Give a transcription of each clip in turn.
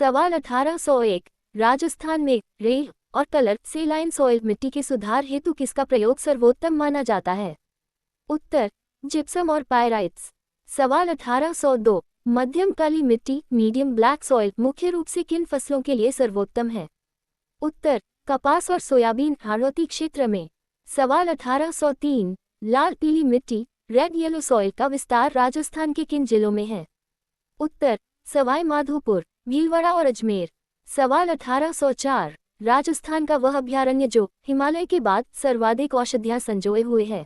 सवाल 1801। राजस्थान में रेल और कलर सेलाइन सॉइल मिट्टी के सुधार हेतु किसका प्रयोग सर्वोत्तम माना जाता है? उत्तर जिप्सम और पायराइट्स। सवाल 1802। मध्यम काली मिट्टी मीडियम ब्लैक सॉइल मुख्य रूप से किन फसलों के लिए सर्वोत्तम है? उत्तर कपास और सोयाबीन हाड़ौती क्षेत्र में। सवाल 1803। लाल पीली मिट्टी रेड येलो सॉइल का विस्तार राजस्थान के किन जिलों में है? उत्तर सवाई माधोपुर, भीलवाड़ा और अजमेर। सवाल 1804। राजस्थान का वह अभयारण्य जो हिमालय के बाद सर्वाधिक औषधियां संजोए हुए है?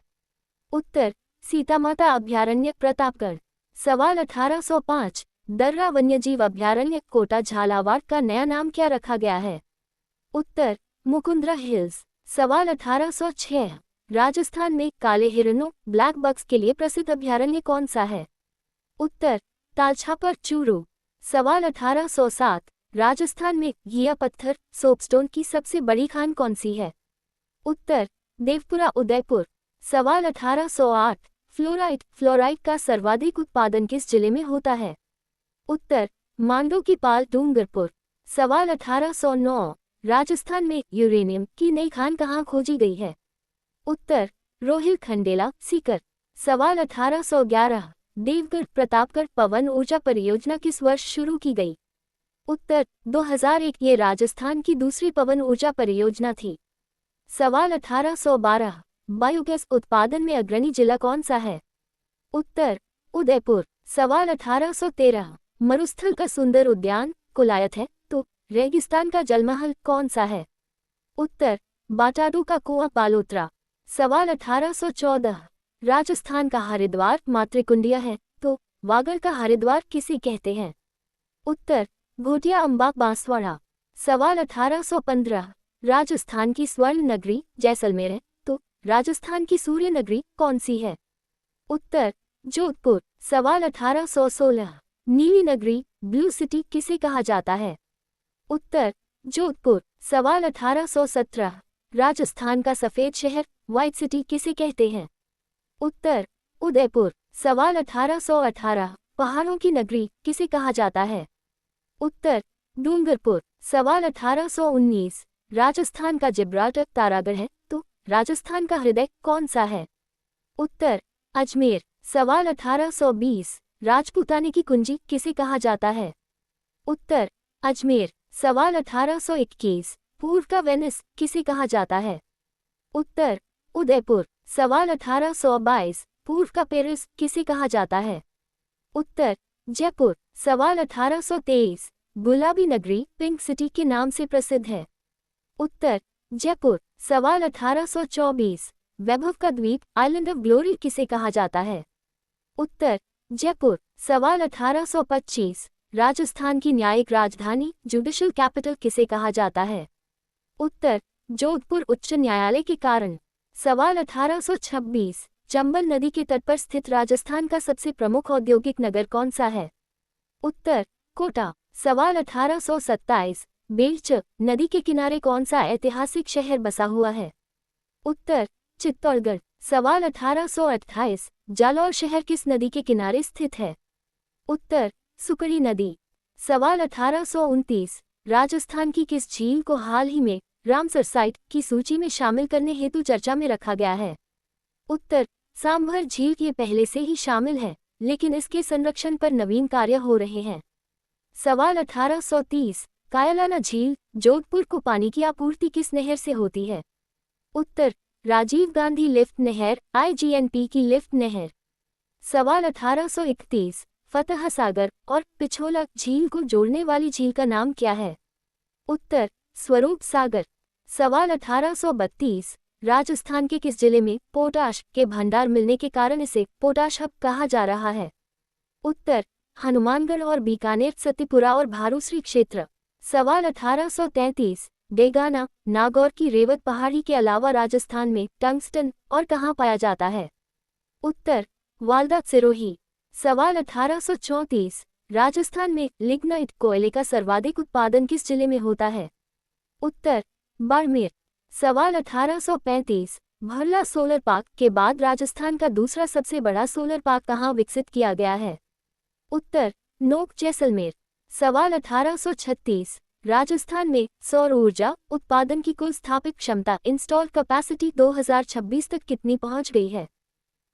उत्तर सीतामाता अभयारण्य प्रतापगढ़। सवाल 1805। दर्रा वन्यजीव अभयारण्य कोटा झालावाड़ का नया नाम क्या रखा गया है? उत्तर मुकुंद्रा हिल्स। सवाल 1806। राजस्थान में काले हिरणों ब्लैक बक्स के लिए प्रसिद्ध अभयारण्य कौन सा है? उत्तर तालछापर चूरू। सवाल 1807। राजस्थान में घिया पत्थर सोपस्टोन की सबसे बड़ी खान कौन सी है? उत्तर देवपुरा उदयपुर। सवाल 1808। फ्लोराइट का सर्वाधिक उत्पादन किस जिले में होता है? उत्तर मांडो की पाल डूंगरपुर। सवाल 1809। राजस्थान में यूरेनियम की नई खान कहाँ खोजी गई है? उत्तर रोहिल खंडेला सीकर। सवाल 1811। देवगढ़ प्रतापगढ़ पवन ऊर्जा परियोजना किस वर्ष शुरू की गई? उत्तर 2001। ये राजस्थान की दूसरी पवन ऊर्जा परियोजना थी। सवाल 1812। बायोगैस उत्पादन में अग्रणी जिला कौन सा है? उत्तर उदयपुर। सवाल 1813। मरुस्थल का सुंदर उद्यान कुलायत है तो रेगिस्तान का जलमहल कौन सा है? उत्तर बाटाडू का कुआं बालोतरा। सवाल 1814। राजस्थान का हरिद्वार मातृकुंडिया है तो वागड़ का हरिद्वार किसे कहते हैं? उत्तर घोटिया अम्बा बांसवाड़ा। सवाल 1815। राजस्थान की स्वर्ण नगरी जैसलमेर है तो राजस्थान की सूर्य नगरी कौन सी है? उत्तर जोधपुर। सवाल 1816। नीली नगरी ब्लू सिटी किसे कहा जाता है? उत्तर जोधपुर। सवाल 1817। राजस्थान का सफेद शहर व्हाइट सिटी किसे कहते हैं? उत्तर उदयपुर। सवाल 1818। पहाड़ों की नगरी किसे कहा जाता है? उत्तर डूंगरपुर। सवाल 1819। राजस्थान का जिब्राल्टर तारागढ़ है तो राजस्थान का हृदय कौन सा है? उत्तर अजमेर। सवाल 1820। राजपूताने की कुंजी किसे कहा जाता है? उत्तर अजमेर। सवाल 1821। पूर्व का वेनिस किसे कहा जाता है? उत्तर उदयपुर। सवाल 1822। पूर्व का पेरिस किसे कहा जाता है? उत्तर जयपुर। सवाल 1823। गुलाबी नगरी पिंक सिटी के नाम से प्रसिद्ध है? उत्तर जयपुर। सवाल 1824। वैभव का द्वीप आइलैंड ऑफ ग्लोरी किसे कहा जाता है? उत्तर जयपुर। सवाल 1825। राजस्थान की न्यायिक राजधानी जुडिशल कैपिटल किसे कहा जाता है? उत्तर जोधपुर उच्च न्यायालय के कारण। सवाल 1826। चंबल नदी के तट पर स्थित राजस्थान का सबसे प्रमुख औद्योगिक नगर कौन सा है? उत्तर कोटा। सवाल 1827। बेलच नदी के किनारे कौन सा ऐतिहासिक शहर बसा हुआ है? उत्तर चित्तौड़गढ़। सवाल 1828। जालौर शहर किस नदी के किनारे स्थित है? उत्तर सुकड़ी नदी। सवाल 1829। राजस्थान की किस झील को हाल ही में रामसर साइट की सूची में शामिल करने हेतु चर्चा में रखा गया है? उत्तर सांभर झील ये पहले से ही शामिल है लेकिन इसके संरक्षण पर नवीन कार्य हो रहे हैं। सवाल 1830। कायलाना झील जोधपुर को पानी की आपूर्ति किस नहर से होती है? उत्तर राजीव गांधी लिफ्ट नहर IGNP की लिफ्ट नहर। सवाल 1831। फतह सागर और पिछोला झील को जोड़ने वाली झील का नाम क्या है? उत्तर स्वरूप सागर। सवाल 1832। राजस्थान के किस जिले में पोटाश के भंडार मिलने के कारण इसे पोटाश हब कहा जा रहा है? उत्तर हनुमानगढ़ और बीकानेर सतीपुरा और भारूसरी क्षेत्र। सवाल 1833। डेगाना नागौर की रेवत पहाड़ी के अलावा राजस्थान में टंगस्टन और कहाँ पाया जाता है? उत्तर वालदा सिरोही। सवाल 1834। राजस्थान में लिग्नाइट कोयले का सर्वाधिक उत्पादन किस जिले में होता है? उत्तर बाड़मेर। सवाल 1835। भरला सोलर पार्क के बाद राजस्थान का दूसरा सबसे बड़ा सोलर पार्क कहाँ विकसित किया गया है? उत्तर नोक जैसलमेर। सवाल 1836, राजस्थान में सौर ऊर्जा उत्पादन की कुल स्थापित क्षमता इंस्टॉल कैपेसिटी 2026 तक कितनी पहुंच गई है?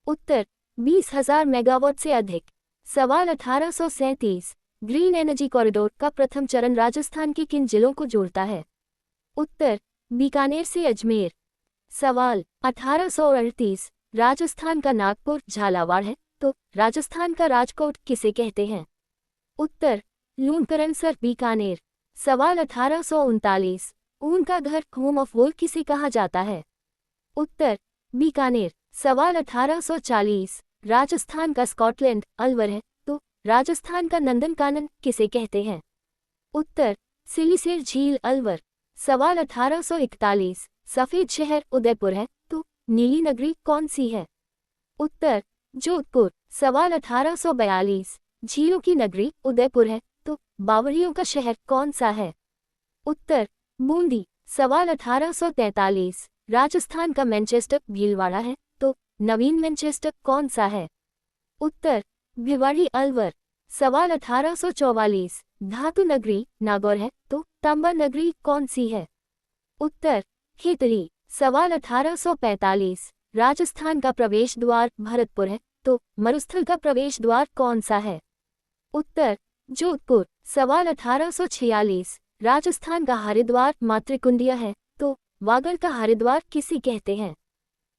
उत्तर 20,000 मेगावाट से अधिक। सवाल 1837, ग्रीन एनर्जी कॉरिडोर का प्रथम चरण राजस्थान के किन जिलों को जोड़ता है? उत्तर बीकानेर से अजमेर। सवाल 1838, राजस्थान का नागपुर झालावाड़ है, तो राजस्थान का राजकोट किसे कहते हैं? उत्तर लूणकरणसर बीकानेर। सवाल 1839, ऊन का घर होम ऑफ वोल किसे कहा जाता है? उत्तर बीकानेर। सवाल 1840, राजस्थान का स्कॉटलैंड अलवर है, तो राजस्थान का नंदनकानन किसे कहते हैं? उत्तर सिलिसेर झील अलवर। सवाल 1841, सफेद शहर उदयपुर है, तो नीली नगरी कौन सी है? उत्तर जोधपुर। सवाल 1842, झीलों की नगरी उदयपुर है, तो बावड़ियों का शहर कौन सा है? उत्तर बूंदी। सवाल 1843, राजस्थान का मैनचेस्टर भीलवाड़ा है, तो नवीन मैनचेस्टर कौन सा है? उत्तर भिवाड़ी अलवर। सवाल 1844, धातु नगरी नागौर है, तो तांबा नगरी कौन सी है? उत्तर खेतड़ी। सवाल 1845, राजस्थान का प्रवेश द्वार भरतपुर है, तो मरुस्थल का प्रवेश द्वार कौन सा है? उत्तर जोधपुर। सवाल 1846, राजस्थान का हरिद्वार मातृकुंडिया है, तो वागड़ का हरिद्वार किसे कहते हैं?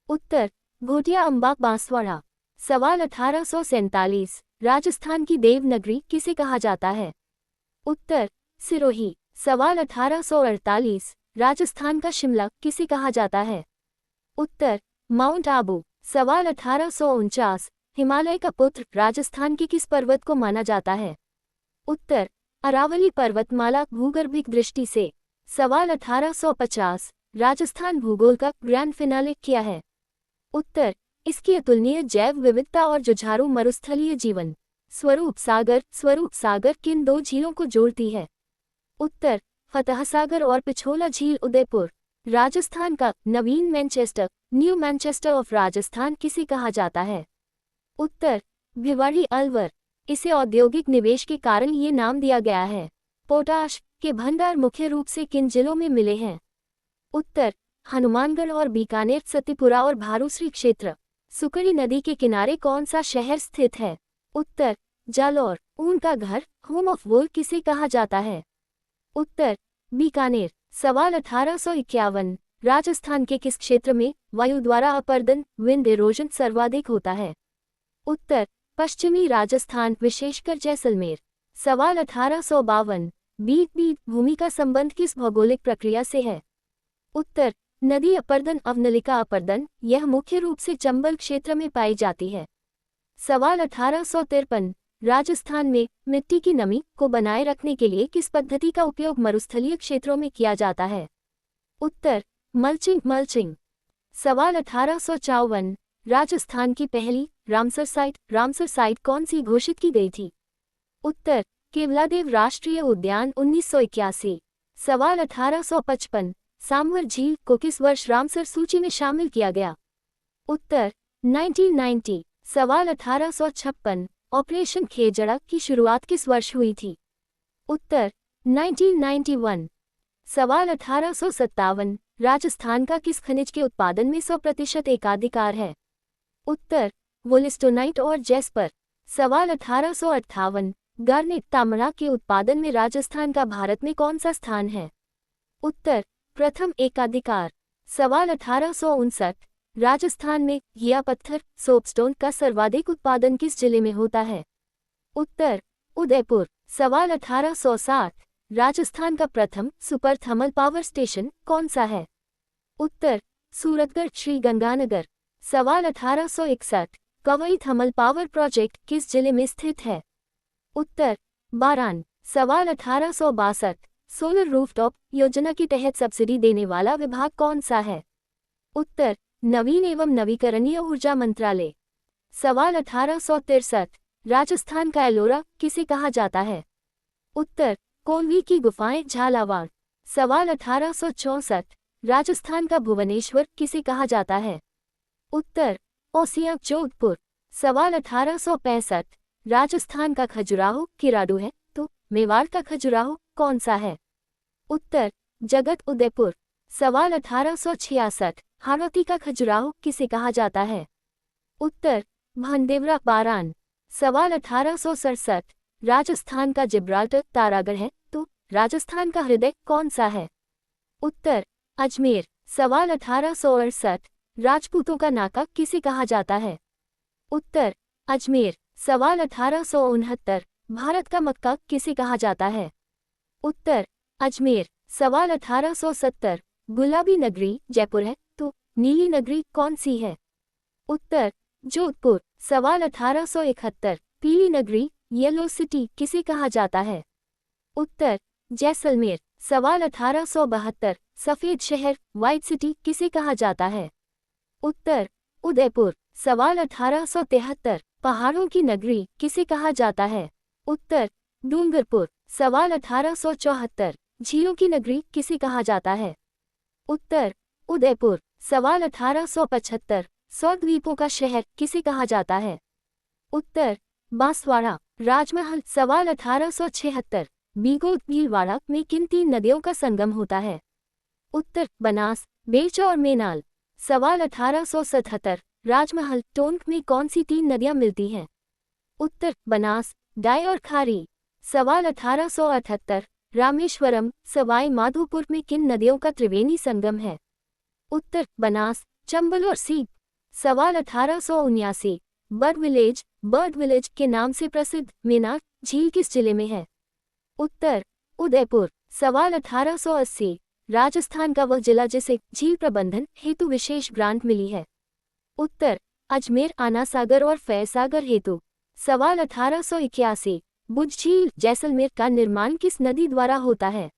उत्तर घोटिया अम्बा बांसवाड़ा। सवाल 1847, राजस्थान की देवनगरी किसे कहा जाता है? उत्तर सिरोही। सवाल 1848, राजस्थान का शिमला किसे कहा जाता है? उत्तर माउंट आबू। सवाल 1849, हिमालय का पुत्र राजस्थान के किस पर्वत को माना जाता है? उत्तर अरावली पर्वतमाला भूगर्भिक दृष्टि से। सवाल 1850, राजस्थान भूगोल का ग्रैंड फिनाले क्या है? उत्तर इसकी अतुलनीय जैव विविधता और जुझारू मरुस्थलीय जीवन। स्वरूप सागर किन दो झीलों को जोड़ती है? उत्तर फतह सागर और पिछोला झील उदयपुर। राजस्थान का नवीन Manchester new Manchester of Rajasthan किसे कहा जाता है? उत्तर भिवाड़ी अलवर। इसे औद्योगिक निवेश के कारण ये नाम दिया गया है। पोटाश के भंडार मुख्य रूप से किन जिलों में मिले हैं? उत्तर हनुमानगढ़ और बीकानेर। सतीपुरा और भारूश्री क्षेत्र। सुकड़ी नदी के किनारे कौन सा शहर स्थित है? उत्तर जालौर। ऊन का घर होम ऑफ वोल किसे कहा जाता है? उत्तर बीकानेर। सवाल 1851, राजस्थान के किस क्षेत्र में वायु द्वारा अपर्दन विंड इरोजन सर्वाधिक होता है? उत्तर पश्चिमी राजस्थान विशेषकर जैसलमेर। सवाल 1852, बीट भूमि का संबंध किस भौगोलिक प्रक्रिया से है? उत्तर नदी अपर्दन अवनलिका अपर्दन। यह मुख्य रूप से चंबल क्षेत्र में पाई जाती है। सवाल 1853, राजस्थान में मिट्टी की नमी को बनाए रखने के लिए किस पद्धति का उपयोग मरुस्थलीय क्षेत्रों में किया जाता है? उत्तर मल्चिंग। सवाल 1854, राजस्थान की पहली रामसर साइट कौन सी घोषित की गई थी? उत्तर केवलादेव राष्ट्रीय उद्यान 1981। सवाल 1855, सांभर झील को किस वर्ष रामसर सूची में शामिल किया गया? उत्तर 1990। सवाल 1856, ऑपरेशन खेजड़ा की शुरुआत किस वर्ष हुई थी? उत्तर 1991। सवाल 1857, राजस्थान का किस खनिज के उत्पादन में 100% एकाधिकार है? उत्तर वोलिस्टोनाइट और जेस्पर। सवाल 1858, गार्नेट तांबा के उत्पादन में राजस्थान का भारत में कौन सा स्थान है? उत्तर प्रथम एकाधिकार। सवाल 1859, राजस्थान में घिया पत्थर सोपस्टोन का सर्वाधिक उत्पादन किस जिले में होता है? उत्तर उदयपुर। सवाल 1860, राजस्थान का प्रथम सुपर थर्मल पावर स्टेशन कौन सा है? उत्तर सूरतगढ़ श्री गंगानगर। सवाल 1861, कवई थर्मल पावर प्रोजेक्ट किस जिले में स्थित है? उत्तर बारान। सवाल 1862, सोलर रूफटॉप योजना के तहत सब्सिडी देने वाला विभाग कौन सा है? उत्तर नवीन एवं नवीकरणीय ऊर्जा मंत्रालय। सवाल 1863, राजस्थान का एलोरा किसे कहा जाता है? उत्तर कोलवी की गुफाएं झालावाड़। सवाल 1864, राजस्थान का भुवनेश्वर किसे कहा जाता है? उत्तर ओसियां जोधपुर। सवाल 1865, राजस्थान का खजुराहो किराडू है, तो मेवाड़ का खजुराहो कौन सा है? उत्तर जगत उदयपुर। सवाल 1866 हाड़ौती का खजुराहो किसे कहा जाता है? उत्तर भानदेवरा बारान। सवाल 1867 राजस्थान का जिब्राल्टर तारागढ़ है, तो राजस्थान का हृदय कौन सा है? उत्तर अजमेर। सवाल 1868 राजपूतों का नाका किसे कहा जाता है? उत्तर अजमेर। सवाल 1869 भारत का मक्का किसे कहा जाता है? उत्तर अजमेर। सवाल 1870 गुलाबी नगरी जयपुर है, तो नीली नगरी कौन सी है? उत्तर जोधपुर। सवाल 1871 पीली नगरी येलो सिटी किसे कहा जाता है? उत्तर जैसलमेर। सवाल 1872 सफेद शहर व्हाइट सिटी किसे कहा जाता है? उत्तर उदयपुर। सवाल 1873 पहाड़ों की नगरी किसे कहा जाता है? उत्तर डूंगरपुर। सवाल 1874 झीलों की नगरी किसे कहा जाता है? उत्तर उदयपुर। सवाल 1875 100 द्वीपों का शहर किसे कहा जाता है? उत्तर बांसवाड़ा। राजमहल। सवाल 1876 बीगोत भीलवाड़ा में किन 3 नदियों का संगम होता है? उत्तर बनास बेच और मेनाल। सवाल 1877 राजमहल टोंक में कौन सी 3 नदियां मिलती हैं? उत्तर बनास डाय और खारी। सवाल 1878 रामेश्वरम सवाई माधोपुर में किन नदियों का त्रिवेणी संगम है? उत्तर बनास चंबल और सीप। सवाल 1879 बर्ड विलेज के नाम से प्रसिद्ध मेनार झील किस जिले में है? उत्तर उदयपुर। सवाल 1880 राजस्थान का वह जिला जिसे झील प्रबंधन हेतु विशेष ग्रांट मिली है? उत्तर अजमेर आना सागर और फैसागर हेतु। सवाल 1881 बुझ झील जैसलमेर का निर्माण किस नदी द्वारा होता है?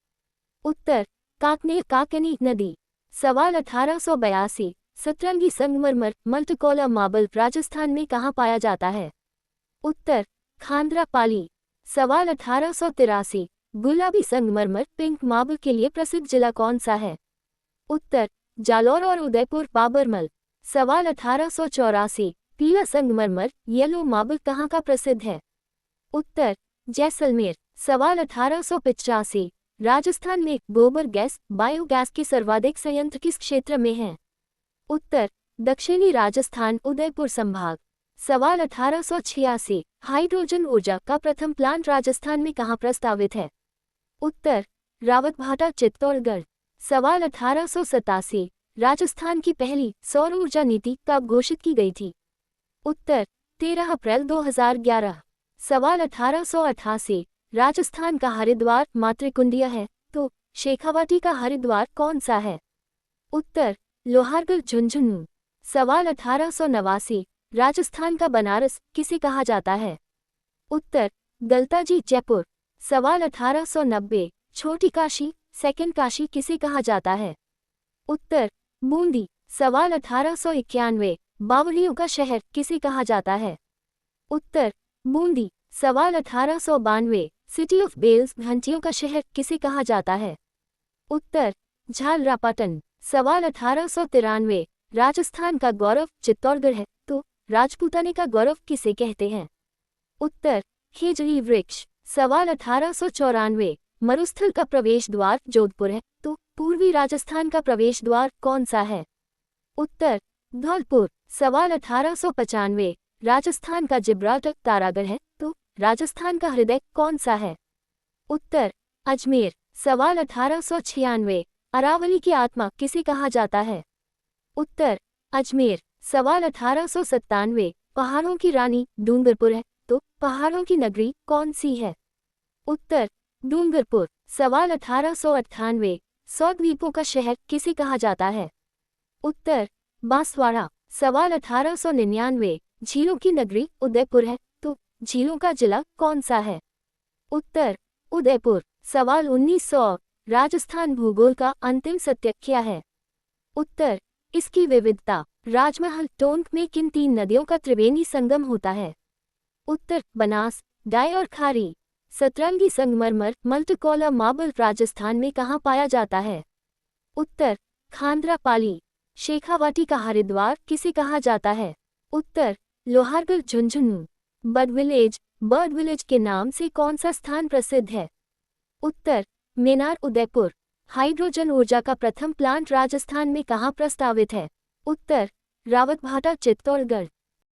उत्तर काकनी नदी। सवाल 1882 सतरंगी संगमरमर मल्टीकॉलर मार्बल राजस्थान में कहाँ पाया जाता है? उत्तर खांद्रा पाली। सवाल 1883 गुलाबी संगमरमर पिंक मार्बल के लिए प्रसिद्ध जिला कौन सा है? उत्तर जालौर और उदयपुर बाबरमल। सवाल 1884 पीला संगमरमर येलो मार्बल कहाँ का प्रसिद्ध है? उत्तर जैसलमेर। सवाल 1885 राजस्थान में गोबर गैस बायोगैस के सर्वाधिक संयंत्र किस क्षेत्र में हैं? उत्तर दक्षिणी राजस्थान उदयपुर संभाग। सवाल 1886 हाइड्रोजन ऊर्जा का प्रथम प्लांट राजस्थान में कहाँ प्रस्तावित है? उत्तर रावतभाटा चित्तौड़गढ़। सवाल 1887 राजस्थान की पहली सौर ऊर्जा नीति कब घोषित की गई थी? उत्तर 13 अप्रैल 2011। सवाल 1888 राजस्थान का हरिद्वार मातृकुंडिया है, तो शेखावाटी का हरिद्वार कौन सा है? उत्तर लोहारगढ़ झुंझुनू। सवाल 1889 राजस्थान का बनारस किसे कहा जाता है? उत्तर गलताजी जयपुर। सवाल 1890 छोटी काशी सेकंड काशी किसे कहा जाता है? उत्तर बूंदी। सवाल 1891 बावड़ियों का शहर किसे कहा जाता है? उत्तर बूंदी। सवाल 1892 सिटी ऑफ बेल्स घंटियों का शहर किसे कहा जाता है? उत्तर झालरापाटन। सवाल 1893 राजस्थान का गौरव चित्तौड़गढ़ है, तो राजपूताने का गौरव किसे कहते हैं? उत्तर खेजड़ी वृक्ष। सवाल 1894 मरुस्थल का प्रवेश द्वार जोधपुर है, तो पूर्वी राजस्थान का प्रवेश द्वार कौन सा है? उत्तर धौलपुर। सवाल 1895 राजस्थान का जिब्राल्टर तारागढ़ है, तो राजस्थान का हृदय कौन सा है? उत्तर अजमेर। सवाल 1896 अरावली की आत्मा किसे कहा जाता है? उत्तर अजमेर। सवाल 1897 पहाड़ों की रानी डूंगरपुर है, तो पहाड़ों की नगरी कौन सी है? उत्तर डूंगरपुर। सवाल 1898 100 द्वीपों का शहर किसे कहा जाता है? उत्तर बांसवाड़ा। सवाल 1899 झीलों की नगरी उदयपुर है, तो झीलों का जिला कौन सा है? उत्तर उदयपुर। सवाल 1900 राजस्थान भूगोल का अंतिम सत्य क्या है? उत्तर इसकी विविधता। राजमहल टोंक में किन 3 नदियों का त्रिवेणी संगम होता है? उत्तर बनास डाय और खारी। सतरंगी संगमरमर मल्टीकॉलर मार्बल राजस्थान में कहाँ पाया जाता है? उत्तर खांद्रा पाली। शेखावाटी का हरिद्वार किसे कहा जाता है? उत्तर Lohargarh Jhunjhunu. Bird village bird village के नाम से कौन सा स्थान प्रसिद्ध है? उत्तर मेनार उदयपुर। हाइड्रोजन ऊर्जा का प्रथम प्लांट राजस्थान में कहाँ प्रस्तावित है? उत्तर रावतभाटा चित्तौड़गढ़।